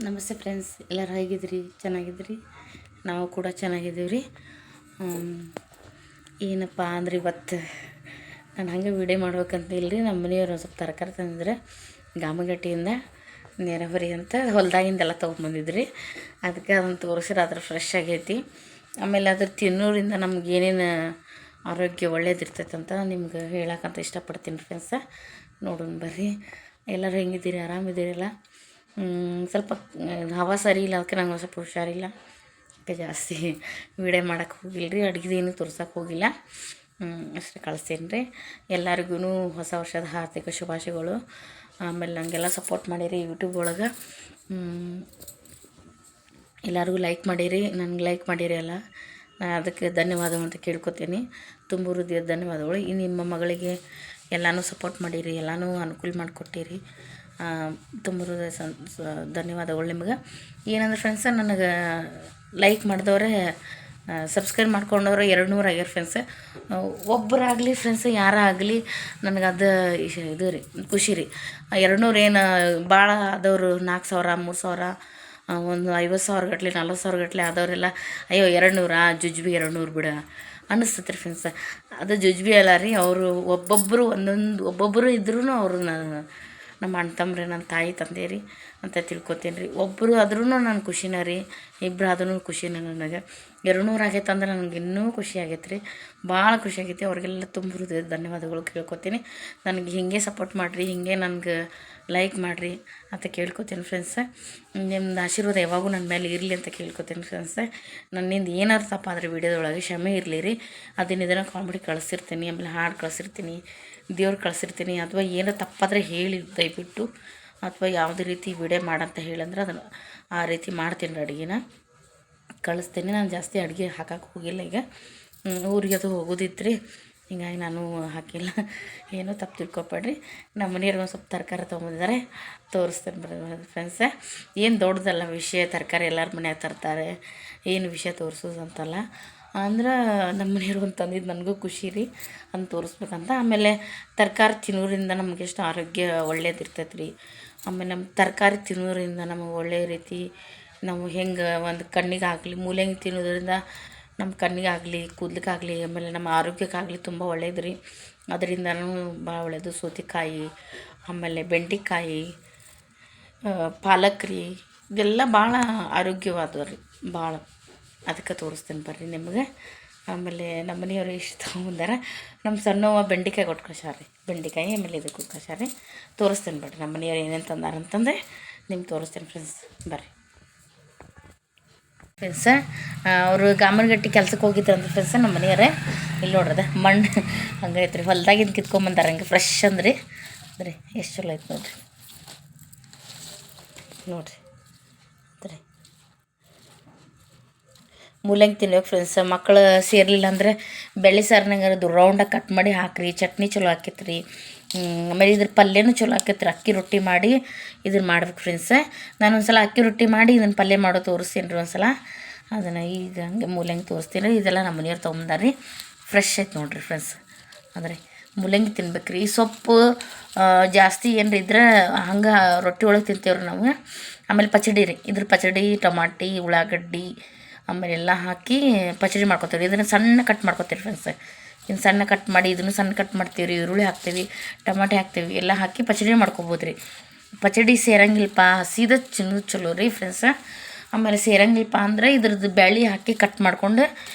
ನಮಸ್ತೆ ಫ್ರೆಂಡ್ಸ್, ಎಲ್ಲರೂ ಹೇಗಿದ್ರಿ? ಚೆನ್ನಾಗಿದ್ರಿ? ನಾವು ಕೂಡ ಚೆನ್ನಾಗಿದ್ದೀವಿ ರೀ. ಏನಪ್ಪ ಅಂದ್ರೆ ಇವತ್ತು ನಾನು ಹಂಗೆ ವಿಡಿಯೋ ಮಾಡ್ಬೇಕಂತ ಇಲ್ಲರಿ. ನಮ್ಮ ಮನೆಯವರು ಒಂದು ಸ್ವಲ್ಪ ತರಕಾರಿ ತಂದಿದ್ರೆ ಗಾಮಗಟ್ಟಿಯಿಂದ ನೆರವರಿ ಅಂತ ಹೊಲ್ದಾಗಿಂದೆಲ್ಲ ತೊಗೊಂಬಂದಿದ್ರಿ. ಅದಕ್ಕೆ ಅದನ್ನು ತೋರಿಸಿದ್ರೆ ಅದ್ರ ಫ್ರೆಶ್ ಆಗೈತಿ. ಆಮೇಲೆ ಅದ್ರ ತಿನ್ನೋರಿಂದ ನಮ್ಗೆ ಏನೇನು ಆರೋಗ್ಯ ಒಳ್ಳೇದಿರ್ತೈತಂತ ನಿಮ್ಗೆ ಹೇಳಕ್ಕಂತ ಇಷ್ಟಪಡ್ತೀನಿ ಫ್ರೆಂಡ್ಸ. ನೋಡೋಣ ಬರ್ರಿ. ಎಲ್ಲರೂ ಹೆಂಗಿದ್ದೀರಿ? ಆರಾಮಿದ್ದೀರಲ್ಲ? ಸ್ವಲ್ಪ ಹವಾ ಸರಿ ಇಲ್ಲ, ಅದಕ್ಕೆ ನಂಗೆ ಸ್ವಲ್ಪ ಹುಷಾರಿಲ್ಲ. ಅದಕ್ಕೆ ಜಾಸ್ತಿ ವೀಡಿಯೋ ಮಾಡೋಕ್ಕೆ ಹೋಗಿಲ್ಲ ರೀ. ಅಡುಗೆದೇನು ತೋರ್ಸೋಕೆ ಹೋಗಿಲ್ಲ. ಅಷ್ಟೇ ಕಳಿಸ್ತೀನಿ ರೀ. ಎಲ್ಲರಿಗೂ ಹೊಸ ವರ್ಷದ ಹಾರ್ದಿಕ ಶುಭಾಶಯಗಳು. ಆಮೇಲೆ ನನಗೆಲ್ಲ ಸಪೋರ್ಟ್ ಮಾಡಿರಿ ಯೂಟ್ಯೂಬ್ ಒಳಗೆ. ಎಲ್ಲರಿಗೂ ಲೈಕ್ ಮಾಡಿರಿ, ನನಗೆ ಲೈಕ್ ಮಾಡಿರಿ ಅಲ್ಲ, ನಾನು ಅದಕ್ಕೆ ಧನ್ಯವಾದ ಅಂತ ಕೇಳ್ಕೊತೀನಿ. ತುಂಬ ಹೃದಯದ ಧನ್ಯವಾದಗಳು. ಈ ನಿಮ್ಮ ಮಗಳಿಗೆ ಎಲ್ಲನೂ ಸಪೋರ್ಟ್ ಮಾಡಿರಿ, ಎಲ್ಲನೂ ಅನುಕೂಲ ಮಾಡಿಕೊಟ್ಟಿರಿ. ತುಂಬ ಹೃದಯ ಧನ್ಯವಾದಗಳು ನಿಮ್ಗೆ. ಏನಂದ್ರೆ ಫ್ರೆಂಡ್ಸ, ನನಗೆ ಲೈಕ್ ಮಾಡಿದವ್ರೆ ಸಬ್ಸ್ಕ್ರೈಬ್ ಮಾಡ್ಕೊಂಡವ್ರೆ 200 ಆಗ್ಯಾರ ಫ್ರೆಂಡ್ಸ. ಒಬ್ಬರಾಗಲಿ ಫ್ರೆಂಡ್ಸ್, ಯಾರಾಗಲಿ ನನಗೆ ಅದು ಇದು ರೀ, ಖುಷಿ ರೀ. 200 ಏನು ಭಾಳ ಆದವರು 4,000 3,000 ಒಂದು 50,000 ಗಟ್ಟಲೆ 40,000 ಗಟ್ಟಲೆ ಆದವರೆಲ್ಲ ಅಯ್ಯೋ 200 ಜುಜ್ಬಿ 200 ಬಿಡ ಅನ್ನಿಸ್ತೈತೆ ರೀ ಫ್ರೆಂಡ್ಸ. ಅದು ಜುಜ್ಬಿ ಅಲ್ಲ ರೀ. ಅವರು ಒಬ್ಬೊಬ್ಬರು ಇದ್ರೂ ಅವರು ನಮ್ಮ ಅಣ್ಣ ತಮ್ಮರೆ, ನನ್ನ ತಾಯಿ ತಂದೆ ರೀ ಅಂತ ತಿಳ್ಕೊತೀನಿ ರೀ. ಒಬ್ಬರು ಆದ್ರೂ ನಾನು ಖುಷಿನ ರೀ, ಇಬ್ಬರು ಆದ್ರೂ ಖುಷಿನ. ನನಗೆ 200 ಆಗೈತೆ ಅಂದ್ರೆ ನನಗೆ ಇನ್ನೂ ಖುಷಿ ಆಗೈತೆ ರೀ, ಭಾಳ ಖುಷಿ ಆಗೈತಿ. ಅವ್ರಿಗೆಲ್ಲ ತುಂಬ ಹೃದಯದ ಧನ್ಯವಾದಗಳು ಕೇಳ್ಕೊತೀನಿ. ನನಗೆ ಹೀಗೆ ಸಪೋರ್ಟ್ ಮಾಡಿರಿ, ಹೀಗೆ ನನಗೆ ಲೈಕ್ ಮಾಡಿರಿ ಅಂತ ಕೇಳ್ಕೊತೀನಿ ಫ್ರೆಂಡ್ಸ. ನಿಮ್ದು ಆಶೀರ್ವಾದ ಯಾವಾಗೂ ನನ್ನ ಮೇಲೆ ಇರಲಿ ಅಂತ ಕೇಳ್ಕೊತೀನಿ ಫ್ರೆಂಡ್ಸ. ನನ್ನಿಂದ ಏನಾರು ತಪ್ಪ ಆದರೆ ವೀಡಿಯೋದೊಳಗೆ ಕ್ಷಮೆ ಇರಲಿ ರೀ. ಇದನ್ನು ಕಾಮಿಡಿ ಕಳಿಸಿರ್ತೀನಿ, ಆಮೇಲೆ ಹಾಡು ಕಳಿಸಿರ್ತೀನಿ, ದೇವ್ರು ಕಳಿಸಿರ್ತೀನಿ. ಅಥವಾ ಏನೋ ತಪ್ಪಾದರೆ ಹೇಳಿ ದಯವಿಟ್ಟು, ಅಥವಾ ಯಾವುದೇ ರೀತಿ ವಿಡಿಯೋ ಮಾಡಂತ ಹೇಳಂದ್ರೆ ಅದನ್ನು ಆ ರೀತಿ ಮಾಡ್ತೀನಿ ರೀ. ಅಡುಗೆನ ಕಳಿಸ್ತೀನಿ. ನಾನು ಜಾಸ್ತಿ ಅಡುಗೆ ಹಾಕಕ್ಕೆ ಹೋಗಿಲ್ಲ. ಈಗ ಊರಿಗೆ ಅದು ಹೋಗೋದಿತ್ತು, ಹೀಗಾಗಿ ನಾನು ಹಾಕಿಲ್ಲ. ಏನೂ ತಪ್ಪು ತಿಳ್ಕೊಬೇಡ್ರಿ. ನಮ್ಮ ಮನೆಯವ್ರಿಗೆ ಒಂದು ಸ್ವಲ್ಪ ತರಕಾರಿ ತೊಗೊಂಡಿದ್ದಾರೆ, ತೋರಿಸ್ತೇನೆ ಬರ್ರಿ ಫ್ರೆಂಡ್ಸ. ಏನು ದೊಡ್ಡದಲ್ಲ ವಿಷಯ, ತರಕಾರಿ ಎಲ್ಲರ ಮನ್ಯಾಗ ತರ್ತಾರೆ, ಏನು ವಿಷಯ ತೋರಿಸೋದು ಅಂತಲ್ಲ. ಅಂದ್ರೆ ನಮ್ಮ ಮನೆಯವ್ರು ಒಂದು ತಂದಿದ್ದು ನನಗೂ ಖುಷಿ ರೀ, ಅಂತ ತೋರಿಸ್ಬೇಕಂತ. ಆಮೇಲೆ ತರಕಾರಿ ತಿನ್ನೋದ್ರಿಂದ ನಮ್ಗೆ ಎಷ್ಟು ಆರೋಗ್ಯ ಒಳ್ಳೇದಿರ್ತೈತೆ ರೀ. ಆಮೇಲೆ ನಮ್ಮ ತರಕಾರಿ ತಿನ್ನೋದ್ರಿಂದ ನಮಗೆ ಒಳ್ಳೆಯ ರೀತಿ ನಾವು ಹೆಂಗೆ ಒಂದು ಕಣ್ಣಿಗಾಗಲಿ ಮೂಲಂಗಿ ತಿನ್ನೋದ್ರಿಂದ ನಮ್ಮ ಕಣ್ಣಿಗಾಗಲಿ ಕೂದಲಿಗಾಗಲಿ ಆಮೇಲೆ ನಮ್ಮ ಆರೋಗ್ಯಕ್ಕಾಗಲಿ ತುಂಬ ಒಳ್ಳೇದು ರೀ. ಅದರಿಂದನೂ ಭಾಳ ಒಳ್ಳೆಯದು. ಸೌತೆಕಾಯಿ, ಆಮೇಲೆ ಬೆಂಡೆಕಾಯಿ, ಪಾಲಕ್ ರೀ, ಇದೆಲ್ಲ ಭಾಳ ಆರೋಗ್ಯವಾದವು ರೀ, ಭಾಳ. ಅದಕ್ಕೆ ತೋರಿಸ್ತೇನೆ ಬರ್ರಿ ನಿಮಗೆ. ಆಮೇಲೆ ನಮ್ಮ ಮನೆಯವರು ಇಷ್ಟು ತೊಗೊಂಬಂದಾರ. ನಮ್ಮ ಸಣ್ಣವ್ವ ಬೆಂಡೆಕಾಯಿ ಕೊಟ್ಟು ಕಳ್ಸ್ಯಾರ ರೀ, ಬೆಂಡೆಕಾಯಿ ಆಮೇಲೆ ಇದು ಕೊಟ್ಟು ಕಳ್ಸ್ಯಾರ ರೀ. ತೋರಿಸ್ತೇನೆ ಬರ್ರಿ ನಮ್ಮ ಮನೆಯವ್ರು ಏನೇನು ತಂದಾರಂತಂದರೆ ನಿಮ್ಗೆ ತೋರಿಸ್ತೇನೆ ಫ್ರೆಂಡ್ಸ್. ಬರ್ರಿ ಫ್ರೆಂಡ್ಸ, ಅವರು ಗಾಮನಗಟ್ಟಿ ಕೆಲ್ಸಕ್ಕೆ ಹೋಗಿದ್ರಂತ ಫ್ರೆಂಡ್ಸ. ನಮ್ಮ ಮನೆಯವರೇ ಇಲ್ಲಿ ನೋಡ್ರದ ಮಣ್ಣು ಹಂಗೈತೆ ರೀ, ಹೊಲ್ದಾಗಿಂದ ಕಿತ್ಕೊಂಬಂದಾರ. ಹಂಗೆ ಫ್ರೆಶ್ ಅಂದ್ರಿ ಅದ್ರಿ, ಎಷ್ಟು ಚಲೋ ಐತೆ ನೋಡಿರಿ. ನೋಡಿರಿ ಅದ್ರಿ ಮೂಲಂಗಿ ತಿನ್ಬೇಕು ಫ್ರೆಂಡ್ಸ್. ಮಕ್ಕಳು ಸೇರಲಿಲ್ಲ ಅಂದರೆ ಬೆಳೆ ಸಾರಿನಾಗ ಅದು ರೌಂಡಾಗಿ ಕಟ್ ಮಾಡಿ ಹಾಕಿರಿ, ಚಟ್ನಿ ಚಲೋ ಆಕೈತೆ ರೀ. ಆಮೇಲೆ ಇದ್ರ ಪಲ್ಯನೂ ಚಲೋ ಆಕೈತೆ ರೀ. ಅಕ್ಕಿ ರೊಟ್ಟಿ ಮಾಡಿ ಇದನ್ನು ಮಾಡ್ಬೇಕು ಫ್ರೆಂಡ್ಸ. ನಾನು ಒಂದು ಸಲ ಅಕ್ಕಿ ರೊಟ್ಟಿ ಮಾಡಿ ಇದನ್ನು ಪಲ್ಯ ಮಾಡೋ ತೋರಿಸ್ತೀನಿ ರೀ ಒಂದು ಸಲ. ಅದನ್ನು ಈಗ ಹಂಗೆ ಮೂಲಂಗಿ ತೋರಿಸ್ತೀನಿ. ಇದೆಲ್ಲ ನಮ್ಮ ಮನೆಯವ್ರು ತೊಗೊಂಬಂದಾರ ರೀ, ಫ್ರೆಶ್ ಐತೆ ನೋಡಿರಿ ಫ್ರೆಂಡ್ಸ್. ಅಂದರೆ ಮೂಲಂಗಿ ತಿನ್ಬೇಕು ರೀ. ಈ ಸೊಪ್ಪು ಜಾಸ್ತಿ ಏನ್ರಿ ಇದ್ರೆ ಹಂಗೆ ರೊಟ್ಟಿ ಒಳಗೆ ತಿಂತೇವ್ರಿ ನಾವು. ಆಮೇಲೆ ಪಚಡಿ ರೀ, ಇದ್ರ ಪಚಡಿ ಟಮಾಟಿ ಉಳ್ಳಾಗಡ್ಡಿ ಆಮೇಲೆ ಎಲ್ಲ ಹಾಕಿ ಪಚಡಿ ಮಾಡ್ಕೊತೀವಿ. ಇದನ್ನು ಸಣ್ಣ ಕಟ್ ಮಾಡ್ಕೊತೀವಿ ಫ್ರೆಂಡ್ಸ್. ಇನ್ನು ಸಣ್ಣ ಕಟ್ ಮಾಡಿ ಇದನ್ನು ಸಣ್ಣ ಕಟ್ ಮಾಡ್ತೀವಿ ರೀ. ಈರುಳ್ಳಿ ಹಾಕ್ತೀವಿ, ಟಮಾಟೆ ಹಾಕ್ತೀವಿ, ಎಲ್ಲ ಹಾಕಿ ಪಚಡಿ ಮಾಡ್ಕೊಬೋದು ರೀ. ಪಚಡಿ ಸೇರಂಗಿಲ್ಲಪ್ಪ ಹಸಿದ ಚಲೋ ರೀ ಫ್ರೆಂಡ್ಸ. ಆಮೇಲೆ ಸೇರಂಗಿಲ್ಲಪ್ಪ ಅಂದರೆ ಇದ್ರದ್ದು ಬ್ಯಾಳೆ ಹಾಕಿ ಕಟ್ ಮಾಡ್ಕೊಂಡು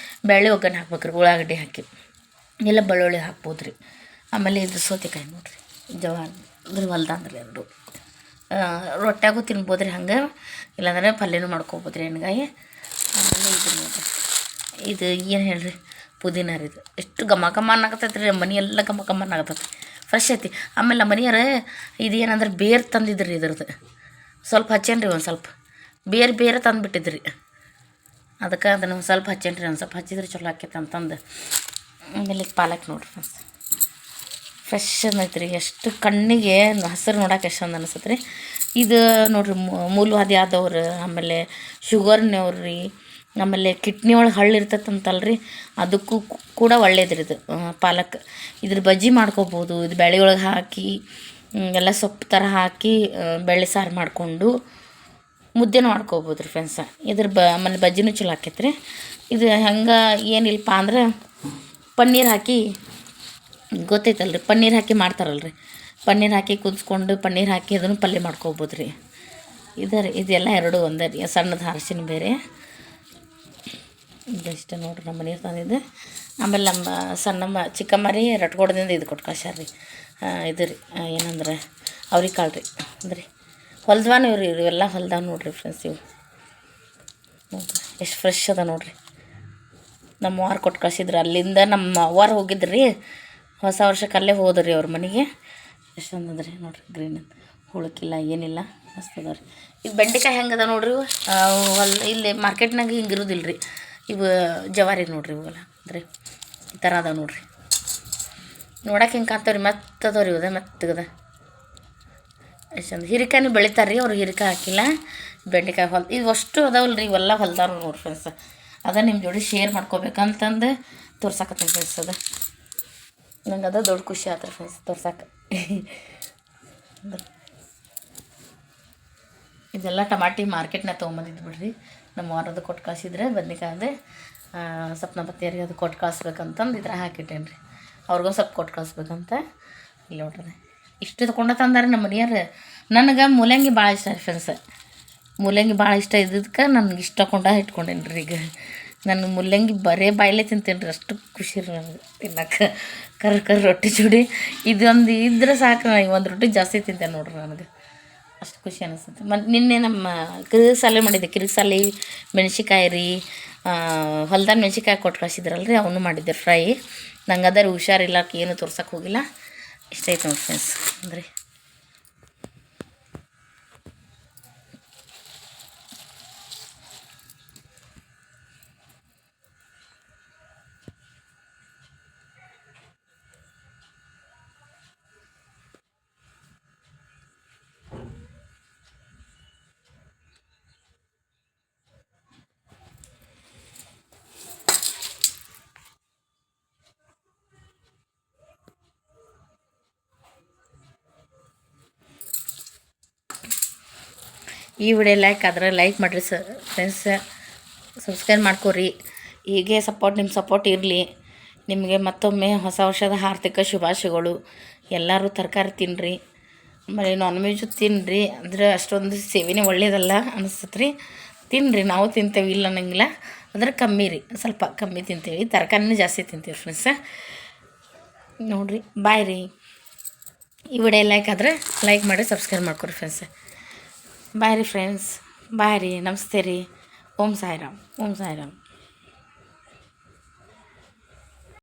ಬ್ಯಾಳೆ ಒಗ್ಗರಣೆ ಹಾಕ್ಬೇಕು ರೀ, ಉಳ್ಳಾಗಡ್ಡಿ ಹಾಕಿ, ಎಲ್ಲ ಬೆಳ್ಳುಳ್ಳಿ ಹಾಕ್ಬೋದು ರೀ. ಆಮೇಲೆ ಇದು ಸೌತೆಕಾಯಿ ನೋಡಿರಿ, ಜವಾನ್ ಇದ್ರ ಹೊಲ್ದಂದ್ರೆ ಎರಡು ರೊಟ್ಯಾಗೂ ತಿನ್ಬೋದು ರೀ ಹಂಗೆ, ಇಲ್ಲಾಂದರೆ ಪಲ್ಯನೂ ಮಾಡ್ಕೊಬೋದು ರೀ ಎಣ್ಗಾಯಿ. ಆಮೇಲೆ ಇದು ನೋಡಿರಿ, ಇದು ಏನು ಹೇಳ್ರಿ, ಪುದೀನ ರೀ. ಇದು ಎಷ್ಟು ಘಮ ಘಮ ಅನ್ನಕತ್ತೈತೆ ರೀ, ನಮ್ಮ ಮನೆ ಎಲ್ಲ ಘಮ ಘಮ ಅನ್ನಕತ್ತೈತಿ, ಫ್ರೆಶ್ ಐತಿ. ಆಮೇಲೆ ನಮ್ಮ ಮನೆಯವ್ರ ಇದು ಏನಂದ್ರೆ ಬೇರು ತಂದಿದ್ರಿ, ಇದ್ರದ್ದು ಸ್ವಲ್ಪ ಹಚ್ಚೇನ್ರಿ, ಒಂದು ಸ್ವಲ್ಪ ಬೇರೆ ತಂದುಬಿಟ್ಟಿದ್ರಿ. ಅದಕ್ಕೆ ಅದನ್ನು ಒಂದು ಸ್ವಲ್ಪ ಹಚ್ಚೇನ್ರಿ, ಒಂದು ಸ್ವಲ್ಪ ಹಚ್ಚಿದ್ರೆ ಚಲೋ ಆಕೈತೆ ಅಂತಂದು. ಆಮೇಲೆ ಪಾಲಕ್ ನೋಡಿರಿ ಫ್ರೆಂಡ್ಸ್, ಫ್ರೆಶ್ ಅಂದೈತೆ ರೀ. ಎಷ್ಟು ಕಣ್ಣಿಗೆ ಹಸಿರು ನೋಡೋಕೆ ಎಷ್ಟು ಅಂದ ಅನಿಸುತ್ತೆ ರೀ. ಇದು ನೋಡಿರಿ ಮೂಲವಾದಿ ಆದವ್ರು, ಆಮೇಲೆ ಶುಗರ್ನವ್ರು ರೀ, ಆಮೇಲೆ ಕಿಡ್ನಿ ಒಳಗೆ ಹಳ್ಳು ಇರ್ತೈತಂತಲ್ರಿ, ಅದಕ್ಕೂ ಕೂಡ ಒಳ್ಳೇದು ರೀ ಇದು ಪಾಲಕ್. ಇದ್ರ ಬಜ್ಜಿ ಮಾಡ್ಕೊಬೋದು. ಇದು ಬೇಳೆ ಒಳಗೆ ಹಾಕಿ ಎಲ್ಲ ಸೊಪ್ಪು ಥರ ಹಾಕಿ ಬೇಳೆ ಸಾರು ಮಾಡಿಕೊಂಡು ಮುದ್ದೆನೂ ಮಾಡ್ಕೋಬೋದು ರೀ ಫ್ರೆಂಡ್ಸ. ಇದ್ರ ಆಮೇಲೆ ಬಜ್ಜಿನೂ ಚಲೋ ಆಕೈತೆ ರೀ. ಇದು ಹಂಗೆ ಏನಿಲ್ಲಪ್ಪ ಅಂದ್ರೆ ಪನ್ನೀರ್ ಹಾಕಿ ಗೊತ್ತೈತಲ್ರಿ, ಪನ್ನೀರ್ ಹಾಕಿ ಮಾಡ್ತಾರಲ್ರಿ, ಪನ್ನೀರ್ ಹಾಕಿ ಕುದಿಸ್ಕೊಂಡು ಪನ್ನೀರ್ ಹಾಕಿ ಅದನ್ನು ಪಲ್ಯ ಮಾಡ್ಕೋಬೋದು ರೀ. ಇದೆಲ್ಲ ಎರಡು ಒಂದೇ ರೀ. ಸಣ್ಣದು ಅರಶಿನ ಬೇರೆ ಇಷ್ಟ ನೋಡ್ರಿ. ನಮ್ಮ ಮನೆಯವ್ರು ತಂದಿದ್ದು. ಆಮೇಲೆ ನಮ್ಮ ಸಣ್ಣಮ್ಮ ಚಿಕ್ಕಮ್ಮ ರೀ ರಟ್ಗೋಡದಿಂದ ಇದು ಕೊಟ್ಟು ಕಳ್ಸ್ಯಾರ ರೀ. ಇದು ರೀ ಏನಂದ್ರೆ ಅವ್ರಿಕಾಳು ರೀ. ಅಂದ್ರೆ ಹೊಲ್ದವಾನು ಇವ್ರಿ, ಇವೆಲ್ಲ ಹೊಲ್ದಾವ ನೋಡ್ರಿ ಫ್ರೆಂಡ್ಸ್. ಇವು ನೋಡ್ರಿ ಎಷ್ಟು ಫ್ರೆಶ್ ಅದ ನೋಡ್ರಿ. ನಮ್ಮ ವಾರ ಕೊಟ್ಟು ಕಳ್ಸಿದ್ರು. ಅಲ್ಲಿಂದ ನಮ್ಮ ಅವ್ವಾರ ಹೋಗಿದ್ರಿ ಹೊಸ ವರ್ಷಕ್ಕೆ, ಅಲ್ಲೇ ಹೋದ್ರಿ ಅವ್ರ ಮನೆಗೆ. ಎಷ್ಟು ಚಂದದ ರೀ ನೋಡ್ರಿ, ಗ್ರೀನ್ ಹುಳಕ್ಕಿಲ್ಲ ಏನಿಲ್ಲ, ಮಸ್ತ್ ಅದ ರೀ. ಈಗ ಬೆಂಡೆಕಾಯಿ ಹೆಂಗದ ನೋಡ್ರಿ. ಇವು ಇಲ್ಲಿ ಮಾರ್ಕೆಟ್ನಾಗ ಹಿಂಗೆ ಇರೋದಿಲ್ಲ ರೀ. ಇವು ಜವಾರಿ ನೋಡ್ರಿ, ಇವೆಲ್ಲ ಅಂದ್ರೆ ಈ ಥರ ಅದಾವೆ ನೋಡ್ರಿ. ನೋಡಕ್ಕೆ ಹಿಂಗೆ ಕಾಣ್ತಾವ್ರಿ, ಮೆತ್ತದವ್ರಿ ಇವ್ದ, ಮೆತ್ತಗದ. ಎಷ್ಟು ಚಂದ. ಹೀರಿಕಾಯಿನೂ ಬೆಳಿತಾರೆ ರೀ ಅವ್ರು, ಹೀರಿಕಾಯಿ ಹಾಕಿಲ್ಲ. ಬೆಂಡೆಕಾಯಿ ಇವು ಅಷ್ಟು ಅದಾವಲ್ಲ ರೀ, ಇವೆಲ್ಲ ಹೊಲ್ದಾರು ನೋಡ್ರಿ ಫ್ರೆಂಡ್ಸ್. ಅದ ನಿಮ್ಮ ಜೋಡಿ ಶೇರ್ ಮಾಡ್ಕೋಬೇಕಂತಂದು ತೋರ್ಸಾಕತ್ತೀನಿ ಫ್ರೆಂಡ್ಸ್. ಅದು ನಂಗೆ ಅದ ದೊಡ್ಡ ಖುಷಿ ಆಯ್ತು ರೀ ಫ್ರೆಂಡ್ಸ್ ತೋರ್ಸಾಕ. ಇದೆಲ್ಲ ಟಮಾಟಿ ಮಾರ್ಕೆಟ್ನಾಗ ತೊಗೊಂಬಂದಿದ್ದು ಬಿಡ್ರಿ. ನಮ್ಮ ವಾರದ ಕೊಟ್ಟು ಕಳಿಸಿದ್ರೆ ಬದ್ನಿಕಾಯ್ದೆ ಸಪ್ನ ಬತ್ತಿಯರಿಗೆ ಅದು ಕೊಟ್ಟು ಕಳಿಸ್ಬೇಕಂತಂದು ಇದ್ರ ಹಾಕಿಟ್ಟೇನೆ ರೀ. ಅವ್ರಿಗೂ ಸ್ವಲ್ಪ ಕೊಟ್ಟು ಕಳಿಸ್ಬೇಕಂತ. ಇಲ್ಲಿ ನೋಡ್ರಿ ಇಷ್ಟು ತೊಗೊಂಡ ತಂದಾರೆ ನಮ್ಮ ಮನೆಯವ್ರು. ನನಗೆ ಮೂಲಂಗಿ ಭಾಳ ಇಷ್ಟ ರೀ ಫ್ರೆಂಡ್ಸ್. ಮೂಲಂಗಿ ಭಾಳ ಇಷ್ಟ ಇದ್ದಕ್ಕೆ ನನಗೆ ಇಷ್ಟ ಇಟ್ಕೊಂಡೇನಿ ರೀ. ಈಗ ನಾನು ಮೂಲಂಗಿ ಬರೇ ಬಾಯಲ್ಲೇ ತಿಂತೇನೆ ರೀ, ಅಷ್ಟು ಖುಷಿ ರೀ ನನಗೆ ತಿನ್ನಕ್ಕೆ. ಕರ್ ರೊಟ್ಟಿ ಜೋಡಿ ಇದೊಂದು ಇದ್ರೆ ಸಾಕು, ನಾನು ಒಂದು ರೊಟ್ಟಿ ಜಾಸ್ತಿ ತಿಂತೇನೆ ನೋಡ್ರಿ. ನನಗೆ ಅಷ್ಟು ಖುಷಿ ಅನಿಸುತ್ತೆ. ಮತ್ತು ನಿನ್ನೆ ನಮ್ಮ ಕಿರಿಕ್ ಸಾಲೆ ಮಾಡಿದ್ದೆ. ಕಿರಿಕ್ ಸಾಲೆ ಮೆಣ್ಸಿಕಾಯಿ ರೀ, ಹೊಲ್ದಾನ ಮೆಣ್ಸಿಕಾಯಿ ಕೊಟ್ಟು ಕಳಿಸಿದ್ರಲ್ಲ ರೀ, ಅವನು ಮಾಡಿದ್ದೆ ಫ್ರೈ. ನಂಗೆ ಅದಾರ ಹುಷಾರಿಲ್ಲ, ಏನು ತೋರ್ಸಕ್ಕೆ ಹೋಗಿಲ್ಲ. ಇಷ್ಟ ಐತೆ ನೋಡಿ ಫ್ರೆಂಡ್ಸ್. ಅಂದರೆ ಈ ವಿಡಿಯೋ ಲೈಕ್ ಮಾಡಿರಿ ಫ್ರೆಂಡ್ಸ್. ಸಬ್ಸ್ಕ್ರೈಬ್ ಮಾಡ್ಕೊರಿ. ಹೀಗೆ ನಿಮ್ಮ ಸಪೋರ್ಟ್ ಇರಲಿ. ನಿಮಗೆ ಮತ್ತೊಮ್ಮೆ ಹೊಸ ವರ್ಷದ ಹಾರ್ದಿಕ ಶುಭಾಶಯಗಳು. ಎಲ್ಲರೂ ತರಕಾರಿ ತಿನ್ನಿರಿ, ಆಮೇಲೆ ನಾನ್ ವೆಜ್ ತಿನ್ನಿರಿ. ಅಂದ್ರೆ ಅಷ್ಟೊಂದು ಸೇವೆನೇ ಒಳ್ಳೇದಲ್ಲ ಅನಿಸ್ತದೆ ರೀ. ತಿನ್ನಿರಿ, ನಾವು ತಿಂತೇವೆ, ಇಲ್ಲ ಅನ್ನಂಗಿಲ್ಲ. ಅಂದ್ರೆ ಕಮ್ಮಿ ರೀ, ಸ್ವಲ್ಪ ಕಮ್ಮಿ ತಿಂತೇವೆ. ತರಕಾರಿನೂ ಜಾಸ್ತಿ ತಿಂತೀವಿ ಫ್ರೆಂಡ್ಸ. ನೋಡಿರಿ, ಬಾಯ್ ರೀ. ಈ ವಿಡಿಯೋ ಲೈಕ್ ಮಾಡಿ ಸಬ್ಸ್ಕ್ರೈಬ್ ಮಾಡ್ಕೊರಿ ಫ್ರೆಂಡ್ಸ್. ಬಾಯ್ ರೀ ಫ್ರೆಂಡ್ಸ್, ಬಾಯ್ ರೀ, ನಮಸ್ತೆ ರೀ. ಓಂ ಸಾಯಿರಾಮ್, ಓಂ ಸಾಯಿರಾಮ್.